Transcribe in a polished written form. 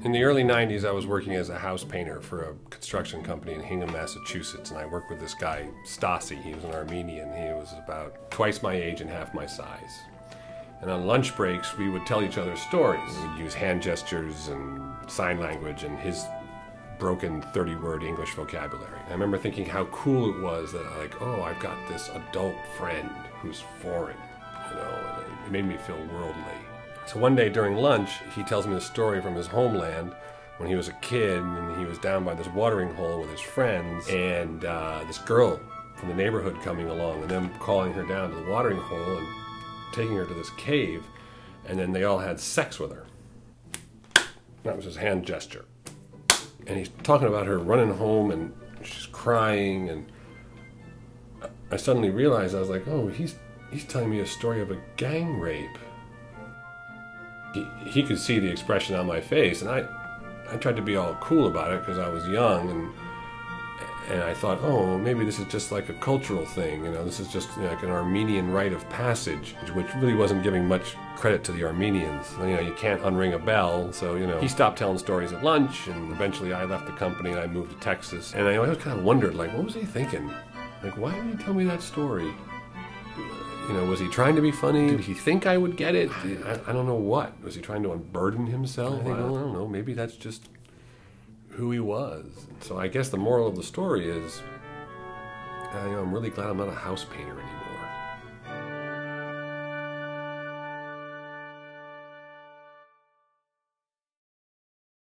In the early 90s, I was working as a house painter for a construction company in Hingham, Massachusetts, and I worked with this guy, Stasi. He was an Armenian. He was about twice my age and half my size. And on lunch breaks, we would tell each other stories. We'd use hand gestures and sign language and his broken 30-word English vocabulary. I remember thinking how cool it was that, like, oh, I've got this adult friend who's foreign, you know, and it made me feel worldly. So one day during lunch, he tells me a story from his homeland when he was a kid and he was down by this watering hole with his friends and this girl from the neighborhood coming along and them calling her down to the watering hole and taking her to this cave, and then they all had sex with her. That was his hand gesture. And he's talking about her running home and she's crying, and I suddenly realized, I was like, oh, he's telling me a story of a gang rape. He could see the expression on my face, and I tried to be all cool about it because I was young, and I thought, oh, maybe this is just like a cultural thing, you know, this is just, you know, like an Armenian rite of passage, which really wasn't giving much credit to the Armenians. You know, you can't unring a bell, so, you know, he stopped telling stories at lunch, and eventually I left the company and I moved to Texas, and I always kind of wondered, like, what was he thinking? Like, why did he tell me that story? You know, was he trying to be funny? Did he think I would get it? I don't know what. Was he trying to unburden himself? I don't know. Maybe that's just who he was. So I guess the moral of the story is, you know, I'm really glad I'm not a house painter anymore.